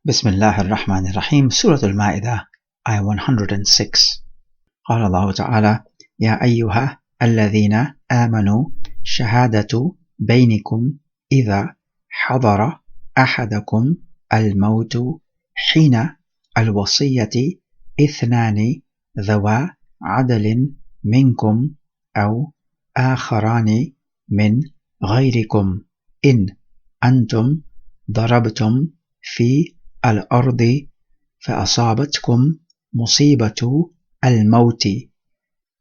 Bismillah ar-Rahman ar-Rahim. Surah Al-Maa'idah, Ayah 106. قال الله تعالى: يا أيها الذين آمنوا شهادة بينكم إذا حضر أحدكم الموت حين الوصية اثنان ذوى عدل منكم أو آخران من غيركم إن أنتم ضربتم في الأرض فأصابتكم مصيبة الموت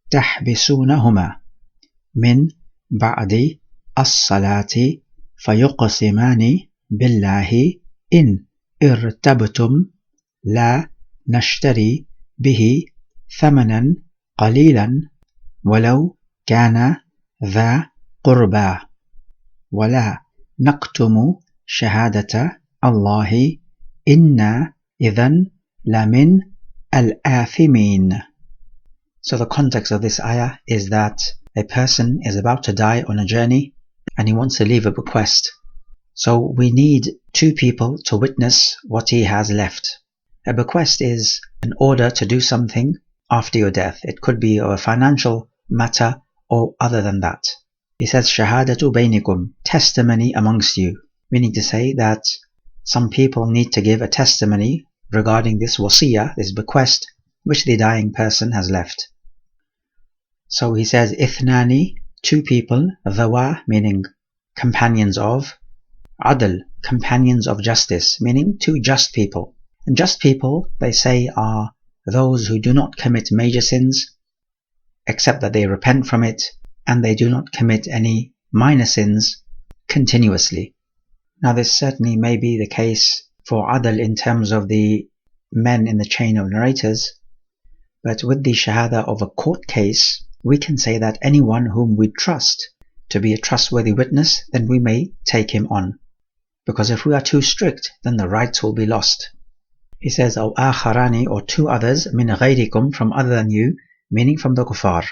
تحبسونهما من بعد الصلاة فيقسمان بالله إن ارتبتم لا نشتري به ثمنا قليلا ولو كان ذا قربى ولا نكتم شهادة الله إنا إذن لمن الآثمين. So the context of this ayah is that a person is about to die on a journey and he wants to leave a bequest. So we need two people to witness what he has left. A bequest is an order to do something after your death. It could be a financial matter or other than that. He says, Shahadatu baynikum, testimony amongst you. Meaning to say that some people need to give a testimony regarding this wasiyah, this bequest, which the dying person has left. So he says, Ithnani, two people, dhawa, meaning companions of, adl, companions of justice, meaning two just people. And just people, they say, are those who do not commit major sins, except that they repent from it, and they do not commit any minor sins continuously. Now this certainly may be the case for adl in terms of the men in the chain of narrators, but with the shahada of a court case, we can say that anyone whom we trust to be a trustworthy witness, then we may take him on. Because if we are too strict, then the rights will be lost. He says, أو آخران, or two others, من غيركم, from other than you, meaning from the kuffar.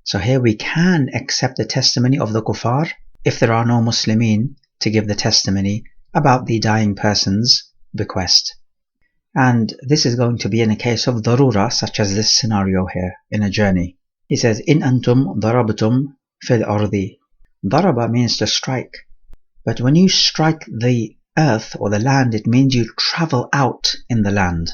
So here we can accept the testimony of the kuffar if there are no Muslimin to give the testimony about the dying person's bequest. And this is going to be in a case of darura, such as this scenario here, in a journey. He says, In antum darabtum fil ardi. Daraba means to strike. But when you strike the earth or the land, it means you travel out in the land.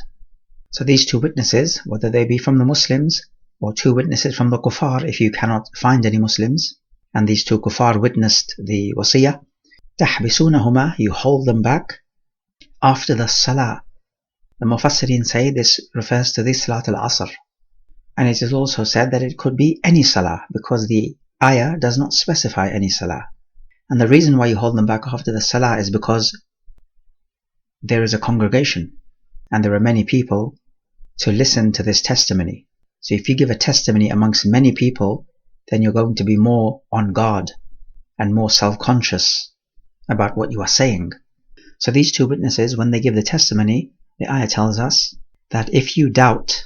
So these two witnesses, whether they be from the Muslims or two witnesses from the kuffar, if you cannot find any Muslims, and these two kuffar witnessed the wasiyah, تحبسونهما, you hold them back after the salah. The Mufassirin say this refers to the Salat al-Asr. And it is also said that it could be any salah, because the ayah does not specify any salah. And the reason why you hold them back after the salah is because there is a congregation and there are many people to listen to this testimony. So if you give a testimony amongst many people, then you're going to be more on guard and more self-conscious about what you are saying. So these two witnesses, when they give the testimony, the ayah tells us that if you doubt,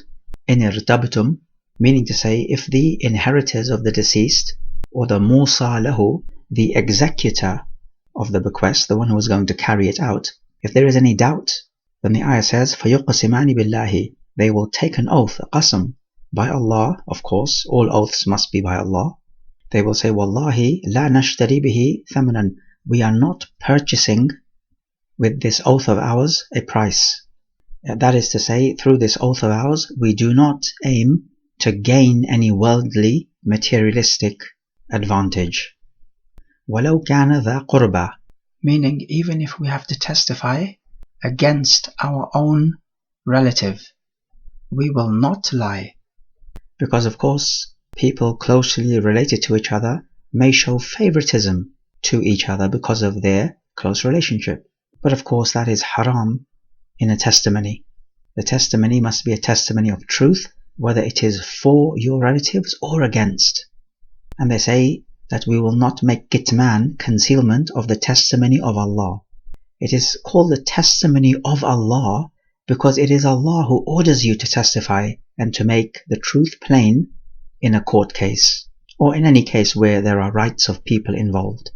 in irtabtum, meaning to say if the inheritors of the deceased, or the musa lahu, the executor of the bequest, the one who is going to carry it out, if there is any doubt, then the ayah says, فَيُقْسِمَانِ بِاللَّهِ, they will take an oath, a qasam, by Allah. Of course, all oaths must be by Allah. They will say, Wallahi, la nashtari bihi thamanan, we are not purchasing with this oath of ours a price. That is to say, through this oath of ours, we do not aim to gain any worldly, materialistic advantage. وَلَوْ كَانَ ذَا قُرْبَى, meaning even if we have to testify against our own relative, we will not lie. Because of course, people closely related to each other may show favoritism to each other because of their close relationship. But of course that is haram in a testimony. The testimony must be a testimony of truth, whether it is for your relatives or against. And they say that we will not make kitman, concealment of the testimony of Allah. It is called the testimony of Allah because it is Allah who orders you to testify and to make the truth plain in a court case, or in any case where there are rights of people involved.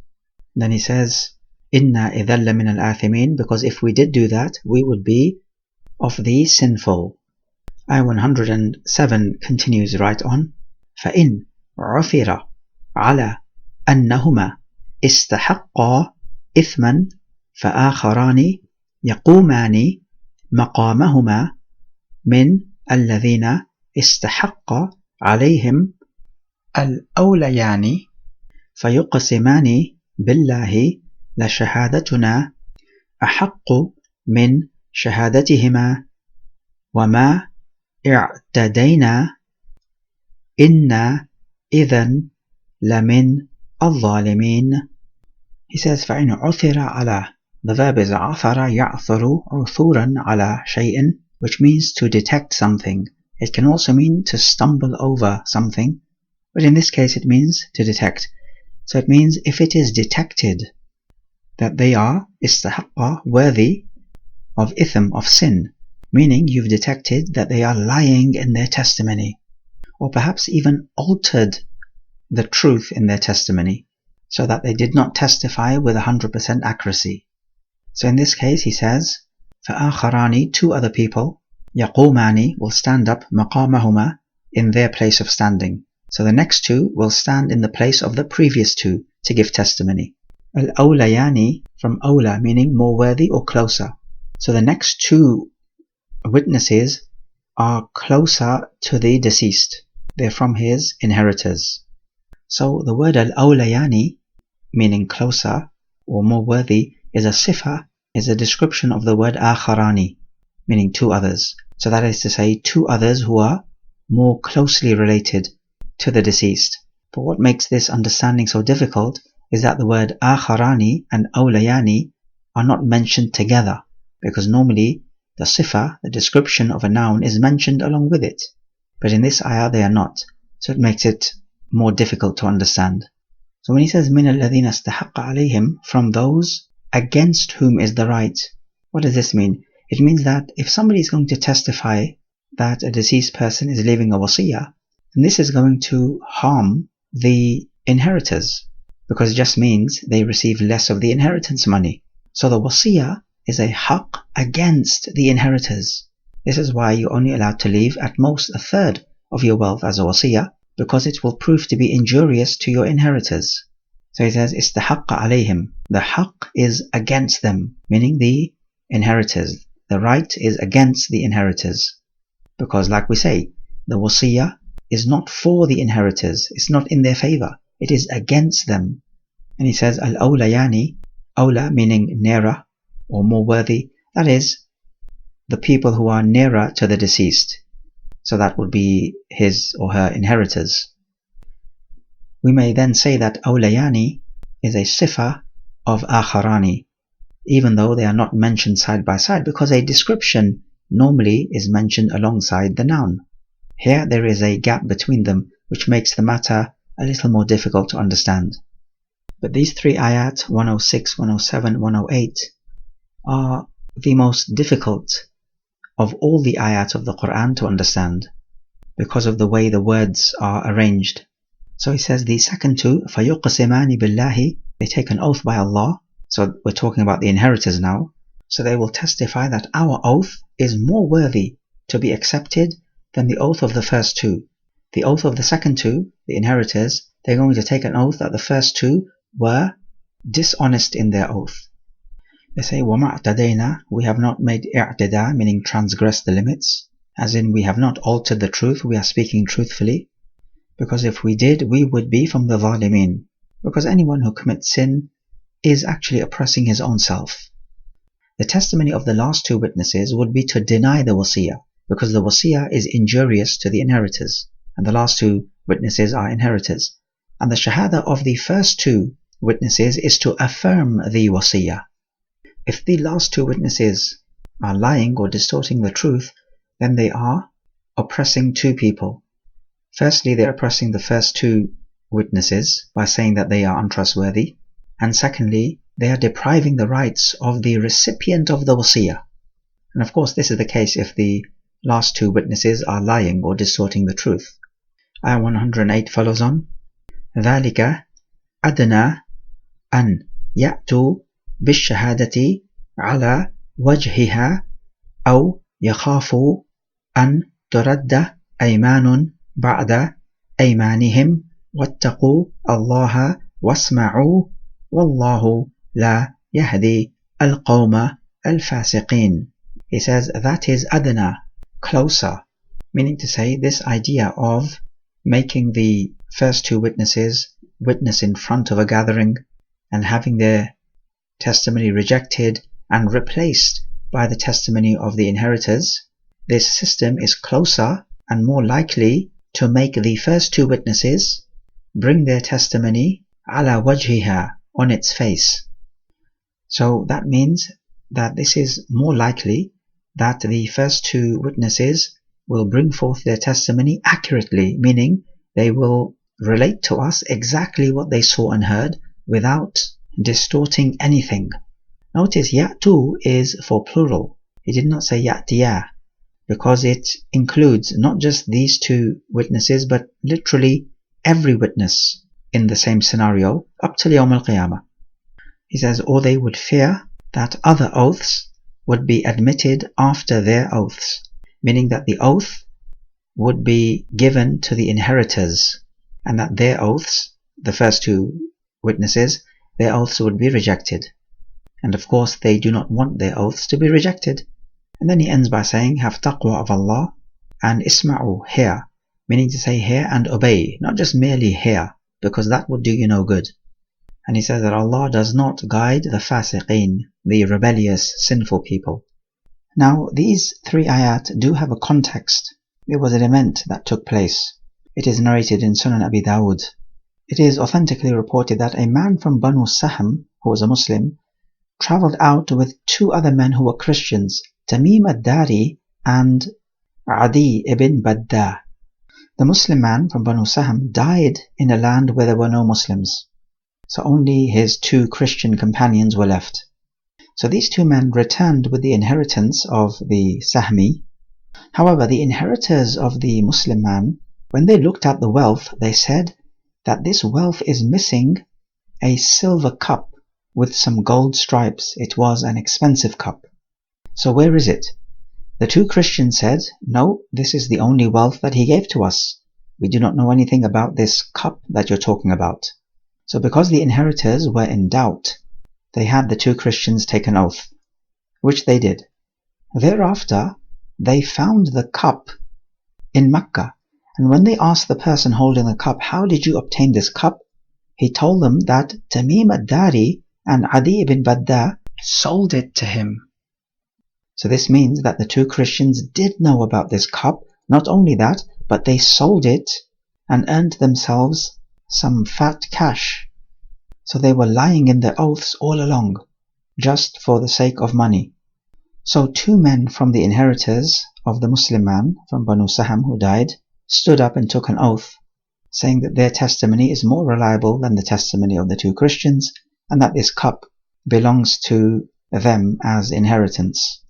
Then he says, Inna idhalla min al-athimin, because if we did do that, we would be of the sinful. Ayah 107 continues right on. فَإِنْ عُثِرَ عَلَى أَنَّهُمَا اسْتَحَقَّا إِثْمًا فَآخَرَانِ يَقُومَانِ مَقَامَهُمَا مِنْ الَّذِينَ اسْتَحَقَّ عَلَيْهِمْ الْأَوْلَيَانِ فَيُقْسِمَانِ بِاللَّهِ لَشَهَادَتُنَا أَحَقُّ مِنْ شَهَادَتِهِمَا وَمَا اعْتَدَيْنَا إِنَّا إِذًا لَمِنْ الظَّالِمِينَ. He says فَإِنْ عُثِرَ عَلَى. The verb is عَثَرَ يَعْثُرُ عُثُورًا عَلى شَيْءٍ, which means to detect something. It can also mean to stumble over something, but in this case it means to detect. So it means if it is detected that they are istahaqqa, worthy of ithm, of sin, meaning you've detected that they are lying in their testimony, or perhaps even altered the truth in their testimony, so that they did not testify with 100% accuracy. So in this case he says, فَآخَرَانِ, two other people, يَقُومَانِ, will stand up, مَقَامَهُمَا, in their place of standing. So the next two will stand in the place of the previous two to give testimony. Al-awlayani, from awla, meaning more worthy or closer. So the next two witnesses are closer to the deceased. They're from his inheritors. So the word al-awlayani, meaning closer or more worthy, is a sifa, is a description of the word akharani, meaning two others. So that is to say, two others who are more closely related to the deceased. But what makes this understanding so difficult is that the word akharani and awlayani are not mentioned together, because normally the sifa, the description of a noun, is mentioned along with it. But in this ayah they are not, so it makes it more difficult to understand. So when he says مِنَ الَّذِينَ اسْتَحَقَّ عَلَيْهِمْ, from those against whom is the right, what does this mean? It means that if somebody is going to testify that a deceased person is leaving a wasiyah, then this is going to harm the inheritors, because it just means they receive less of the inheritance money. So the wasiyah is a haqq against the inheritors. This is why you're only allowed to leave at most a third of your wealth as a wasiyah, because it will prove to be injurious to your inheritors. So he says, istahaqqa alayhim. The haqq is against them, meaning the inheritors. The right is against the inheritors. Because like we say, the wasiyah is not for the inheritors. It's not in their favor. It is against them. And he says, al-awlayani, awla meaning nearer or more worthy. That is, the people who are nearer to the deceased. So that would be his or her inheritors. We may then say that awlayani is a sifa of akharani, even though they are not mentioned side by side, because a description normally is mentioned alongside the noun. Here there is a gap between them, which makes the matter a little more difficult to understand. But these three ayat, 106, 107, 108, are the most difficult of all the ayat of the Quran to understand, because of the way the words are arranged. So he says the second two, فَيُقْسِمَانِ بِاللَّهِ, they take an oath by Allah. So we're talking about the inheritors now. So they will testify that our oath is more worthy to be accepted than the oath of the first two. The oath of the second two, the inheritors, they're going to take an oath that the first two were dishonest in their oath. They say, وَمَا اعْتَدَيْنَا, we have not made i'tida, meaning transgress the limits, as in we have not altered the truth, we are speaking truthfully, because if we did, we would be from the zalimin, because anyone who commits sin is actually oppressing his own self. The testimony of the last two witnesses would be to deny the wasiyah, because the wasiyah is injurious to the inheritors, and the last two witnesses are inheritors. And the shahada of the first two witnesses is to affirm the wasiyah. If the last two witnesses are lying or distorting the truth, then they are oppressing two people. Firstly, they're oppressing the first two witnesses by saying that they are untrustworthy. And secondly, they are depriving the rights of the recipient of the wasiyah. And of course, this is the case if the last two witnesses are lying or distorting the truth. Ayah 108 follows on. ذَلِكَ أَدْنَى أَنْ يَأْتُوا بِالشَّهَادَةِ عَلَى وَجْهِهَا أَوْ يخافوا أن ترد أيمان بعد أيمانهم واتقوا الله واسمعوا والله لا يهدي القوم الفاسقين. He says that is adna, closer, meaning to say this idea of making the first two witnesses witness in front of a gathering and having their testimony rejected and replaced by the testimony of the inheritors. This system is closer and more likely to make the first two witnesses bring their testimony ala wajhiha, on its face. So that means that this is more likely that the first two witnesses will bring forth their testimony accurately, meaning they will relate to us exactly what they saw and heard without distorting anything. Notice ya'tu is for plural. He did not say ya'tiya, because it includes not just these two witnesses but literally every witness in the same scenario up till Yawm al-Qiyamah. He says, or they would fear that other oaths would be admitted after their oaths, meaning that the oath would be given to the inheritors and that their oaths, the first two witnesses, their oaths would be rejected. And of course they do not want their oaths to be rejected. And then he ends by saying, have taqwa of Allah and isma'u, hear, meaning to say hear and obey, not just merely hear, because that would do you no good. And he says that Allah does not guide the fasiqeen, the rebellious, sinful people. Now these three ayat do have a context. It was an event that took place. It is narrated in Sunan Abi Dawud. It is authentically reported that a man from Banu Sahm, who was a Muslim, travelled out with two other men who were Christians, Tamim ad-Dari and Adi ibn Badda. The Muslim man from Banu Sahm died in a land where there were no Muslims, so only his two Christian companions were left. So these two men returned with the inheritance of the Sahmi. However, the inheritors of the Muslim man, when they looked at the wealth, they said that this wealth is missing a silver cup with some gold stripes. It was an expensive cup. So where is it? The two Christians said, no, this is the only wealth that he gave to us. We do not know anything about this cup that you're talking about. So because the inheritors were in doubt, they had the two Christians take an oath, which they did. Thereafter, they found the cup in Mecca, and when they asked the person holding the cup, how did you obtain this cup? He told them that Tamim ad-Dari and Adi ibn Badda sold it to him. So this means that the two Christians did know about this cup. Not only that, but they sold it and earned themselves some fat cash. So they were lying in their oaths all along, just for the sake of money. So two men from the inheritors of the Muslim man from Banu Sahm who died stood up and took an oath, saying that their testimony is more reliable than the testimony of the two Christians, and that this cup belongs to them as inheritance.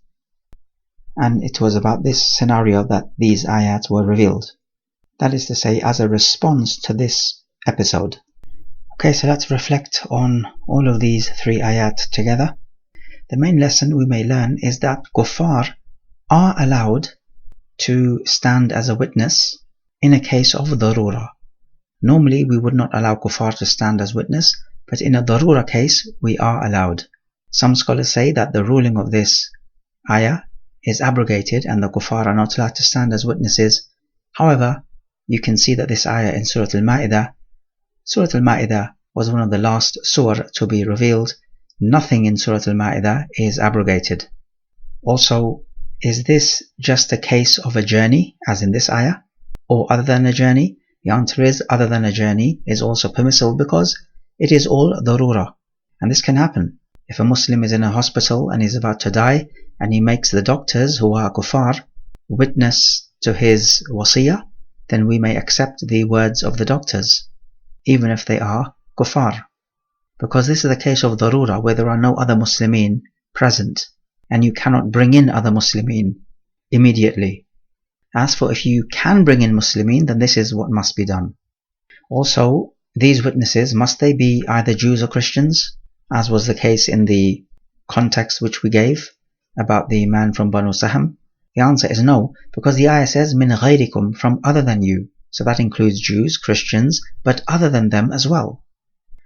And it was about this scenario that these ayat were revealed. That is to say, as a response to this episode. Okay, so let's reflect on all of these three ayat together. The main lesson we may learn is that kuffar are allowed to stand as a witness in a case of darura. Normally we would not allow kuffar to stand as witness, but in a darura case we are allowed. Some scholars say that the ruling of this ayah is abrogated and the kuffar are not allowed to stand as witnesses. However, you can see that this ayah in Surah Al-Maa'idah, was one of the last surah to be revealed. Nothing in Surah Al-Maa'idah is abrogated. Also, is this just a case of a journey, as in this ayah, or other than a journey? The answer is other than a journey is also permissible because it is all darura. And this can happen. If a Muslim is in a hospital and is about to die, and he makes the doctors, who are kuffar, witness to his wasiyah, then we may accept the words of the doctors, even if they are kuffar. Because this is a case of darura, where there are no other Muslimin present, and you cannot bring in other Muslimin immediately. As for if you can bring in Muslimin, then this is what must be done. Also, these witnesses, must they be either Jews or Christians, as was the case in the context which we gave about the man from Banu Sahm, The answer is no, because the ayah says min ghayrikum, from other than you. So that includes Jews, Christians, but other than them as well.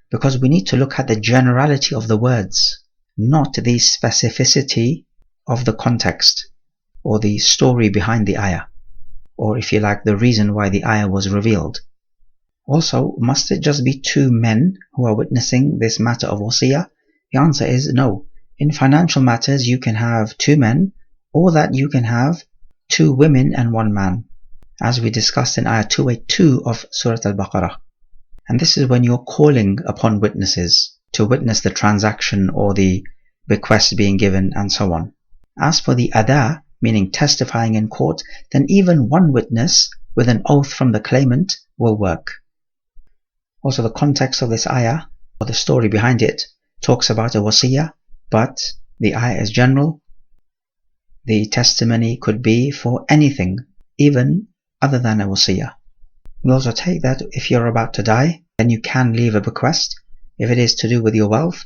Because we need to look at the generality of the words, not the specificity of the context or the story behind the ayah, or if you like, the reason why the ayah was revealed. Also, must it just be two men who are witnessing this matter of wasiyah? The answer is no. In financial matters, you can have two men, or that you can have two women and one man, as we discussed in ayah 282 of Surah Al-Baqarah. And this is when you're calling upon witnesses to witness the transaction or the bequest being given and so on. As for the ada, meaning testifying in court, then even one witness with an oath from the claimant will work. Also, the context of this ayah, or the story behind it, talks about a wasiyah, but the ayah is general. The testimony could be for anything, even other than a wasiyah. We also take that if you're about to die, then you can leave a bequest. If it is to do with your wealth,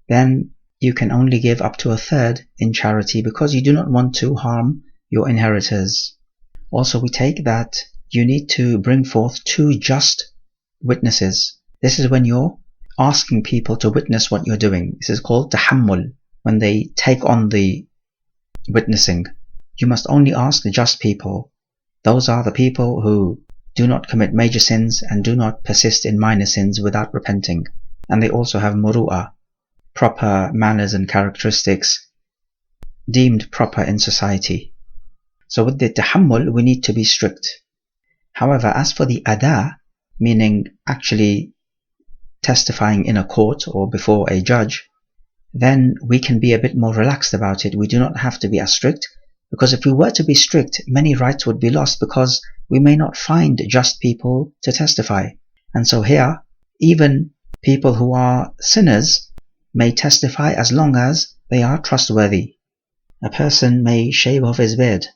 then you can only give up to 1/3 in charity because you do not want to harm your inheritors. Also, we take that you need to bring forth two just witnesses. This is when you're asking people to witness what you're doing. This is called tahammul, when they take on the witnessing. You must only ask the just people. Those are the people who do not commit major sins and do not persist in minor sins without repenting. And they also have muru'ah, proper manners and characteristics deemed proper in society. So with the tahammul, we need to be strict. However, as for the ada, meaning actually testifying in a court or before a judge, then we can be a bit more relaxed about it. We do not have to be as strict, because if we were to be strict, many rights would be lost because we may not find just people to testify. And so here, even people who are sinners may testify as long as they are trustworthy. A person may shave off his beard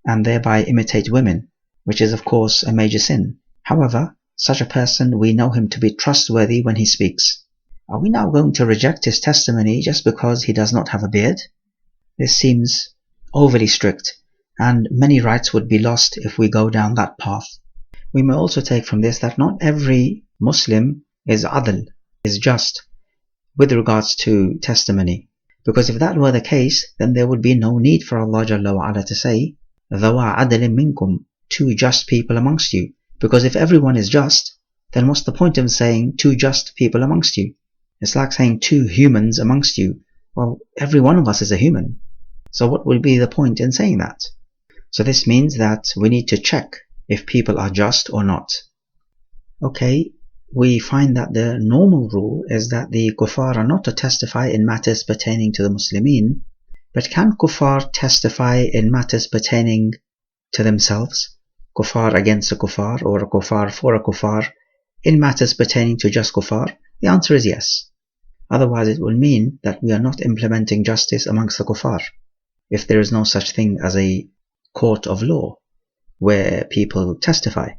and thereby imitate women, which is of course a major sin. However, such a person, we know him to be trustworthy when he speaks. Are we now going to reject his testimony just because he does not have a beard? This seems overly strict, and many rights would be lost if we go down that path. We may also take from this that not every Muslim is adl, is just, with regards to testimony. Because if that were the case, then there would be no need for Allah Jalla wa Ala to say, ذَوَا عَدْلٍ مِنْكُمْ, two just people amongst you. Because if everyone is just, then what's the point of saying two just people amongst you? It's like saying two humans amongst you. Well, every one of us is a human. So what would be the point in saying that? So this means that we need to check if people are just or not. Okay, we find that the normal rule is that the kuffar are not to testify in matters pertaining to the Muslimin, but can kuffar testify in matters pertaining to themselves? Kuffar against a kuffar, or a kuffar for a kuffar, in matters pertaining to just kuffar? The answer is yes. Otherwise it will mean that we are not implementing justice amongst the kuffar, if there is no such thing as a court of law where people testify.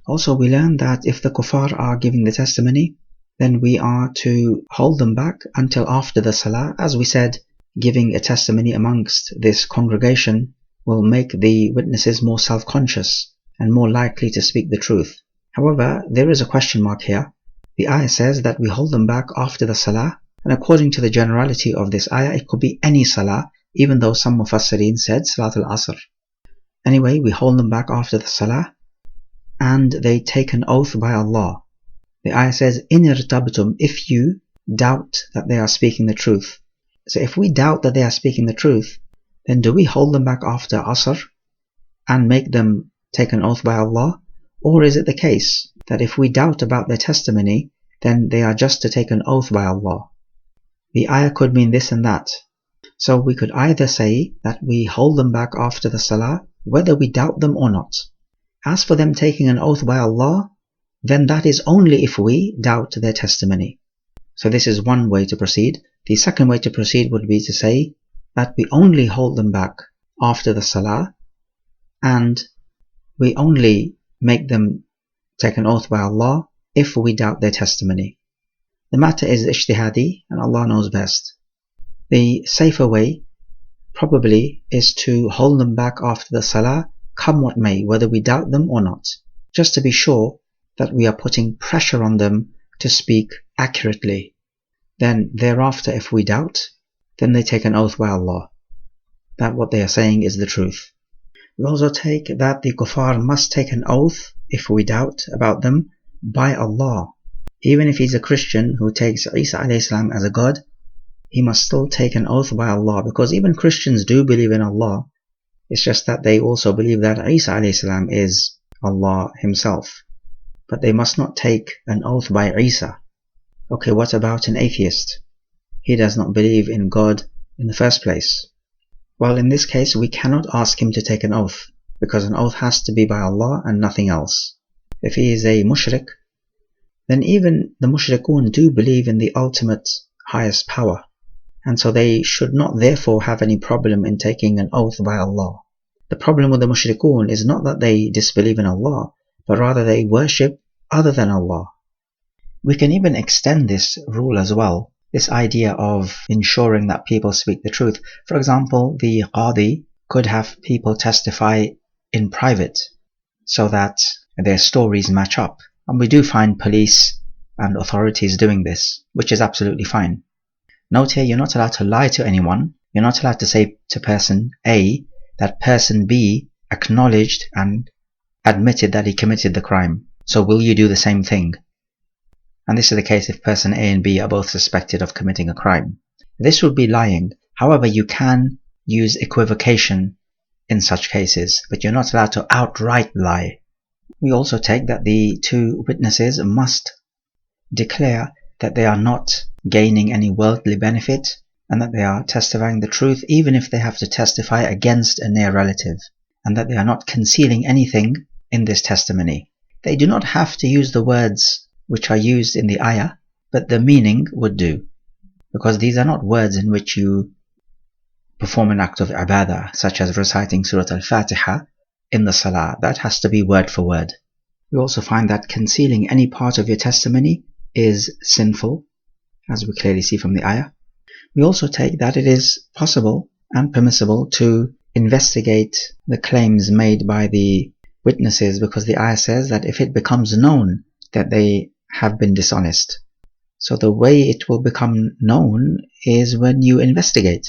Also, we learn that if the kuffar are giving the testimony, then we are to hold them back until after the salah. As we said, giving a testimony amongst this congregation will make the witnesses more self-conscious and more likely to speak the truth. However, there is a question mark here. The ayah says that we hold them back after the salah, and according to the generality of this ayah, it could be any salah, even though some mufassirin said Salat al-Asr. Anyway, we hold them back after the salah, and they take an oath by Allah. The ayah says, in irtabtum, if you doubt that they are speaking the truth. So if we doubt that they are speaking the truth, then do we hold them back after Asr and make them take an oath by Allah? Or is it the case that if we doubt about their testimony, then they are just to take an oath by Allah? The ayah could mean this and that. So we could either say that we hold them back after the salah, whether we doubt them or not. As for them taking an oath by Allah, then that is only if we doubt their testimony. So this is one way to proceed. The second way to proceed would be to say that we only hold them back after the salah, and we only make them take an oath by Allah if we doubt their testimony. The matter is ijtihadi, and Allah knows best. The safer way probably is to hold them back after the salah, come what may, whether we doubt them or not, just to be sure that we are putting pressure on them to speak accurately. Then thereafter, if we doubt, then they take an oath by Allah that what they are saying is the truth. We also take that the kuffar must take an oath, if we doubt about them, by Allah. Even if he's a Christian who takes Isa a.s. as a god, he must still take an oath by Allah, because even Christians do believe in Allah. It's just that they also believe that Isa a.s. is Allah himself. But they must not take an oath by Isa. Okay, what about an atheist? He does not believe in God in the first place. Well, in this case, we cannot ask him to take an oath, because an oath has to be by Allah and nothing else. If he is a mushrik, then even the mushrikun do believe in the ultimate highest power, and so they should not therefore have any problem in taking an oath by Allah. The problem with the mushrikun is not that they disbelieve in Allah, but rather they worship other than Allah. We can even extend this rule as well, this idea of ensuring that people speak the truth. For example, the qadi could have people testify in private so that their stories match up. And we do find police and authorities doing this, which is absolutely fine. Note here, you're not allowed to lie to anyone. You're not allowed to say to person A that person B acknowledged and admitted that he committed the crime. So will you do the same thing? And this is the case if person A and B are both suspected of committing a crime. This would be lying. However, you can use equivocation in such cases, but you're not allowed to outright lie. We also take that the two witnesses must declare that they are not gaining any worldly benefit and that they are testifying the truth, even if they have to testify against a near relative, and that they are not concealing anything in this testimony. They do not have to use the words which are used in the ayah, but the meaning would do, because these are not words in which you perform an act of ibadah, such as reciting Surah Al-Fatiha in the salah. That has to be word for word. We also find that concealing any part of your testimony is sinful, as we clearly see from the ayah. We also take that it is possible and permissible to investigate the claims made by the witnesses, because the ayah says that if it becomes known that they have been dishonest. So the way it will become known is when you investigate.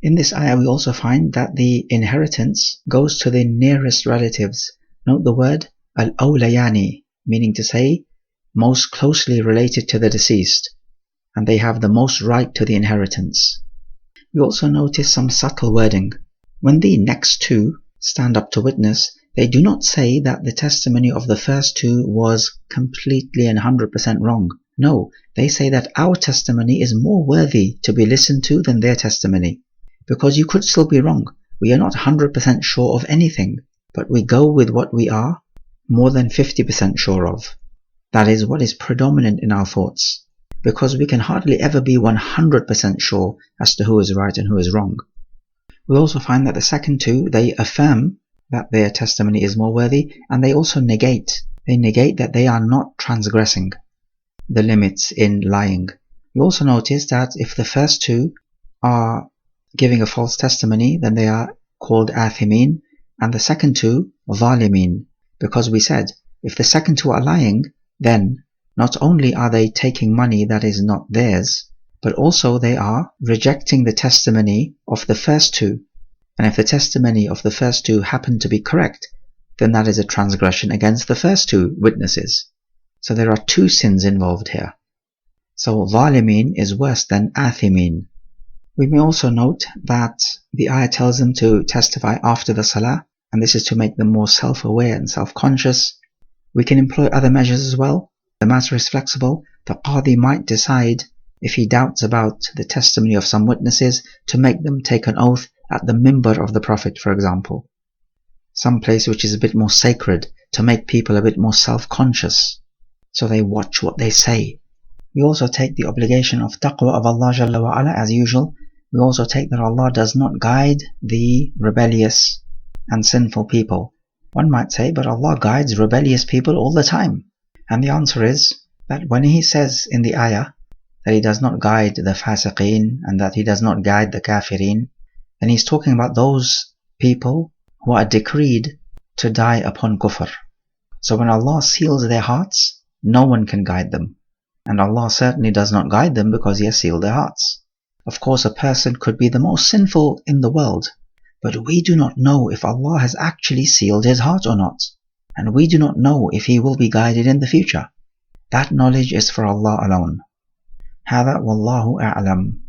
In this ayah we also find that the inheritance goes to the nearest relatives. Note the word al-awlayani, meaning to say most closely related to the deceased, and they have the most right to the inheritance. We also notice some subtle wording. When the next two stand up to witness, they do not say that the testimony of the first two was completely and 100% wrong. No, they say that our testimony is more worthy to be listened to than their testimony, because you could still be wrong. We are not 100% sure of anything, but we go with what we are more than 50% sure of. That is what is predominant in our thoughts, because we can hardly ever be 100% sure as to who is right and who is wrong. We also find that the second two, they affirm that their testimony is more worthy, and they also negate that they are not transgressing the limits in lying. We also notice that if the first two are giving a false testimony, then they are called athimin, and the second two zalimin, because we said if the second two are lying, then not only are they taking money that is not theirs, but also they are rejecting the testimony of the first two. And if the testimony of the first two happen to be correct, then that is a transgression against the first two witnesses. So there are two sins involved here. So zalimin is worse than athimin. We may also note that the ayah tells them to testify after the salah, and this is to make them more self-aware and self-conscious. We can employ other measures as well. The matter is flexible. The qadi might decide, if he doubts about the testimony of some witnesses, to make them take an oath at the minbar of the Prophet, for example, some place which is a bit more sacred, to make people a bit more self-conscious, so they watch what they say. We also take the obligation of taqwa of Allah Jalla wa Ala as usual. We also take that Allah does not guide the rebellious and sinful people. One might say, but Allah guides rebellious people all the time. And the answer is that when He says in the ayah that He does not guide the fasiqeen and that He does not guide the kafirin, then he's talking about those people who are decreed to die upon kufr. So when Allah seals their hearts, no one can guide them. And Allah certainly does not guide them because He has sealed their hearts. Of course, a person could be the most sinful in the world, but we do not know if Allah has actually sealed his heart or not. And we do not know if he will be guided in the future. That knowledge is for Allah alone. هذا والله أعلم.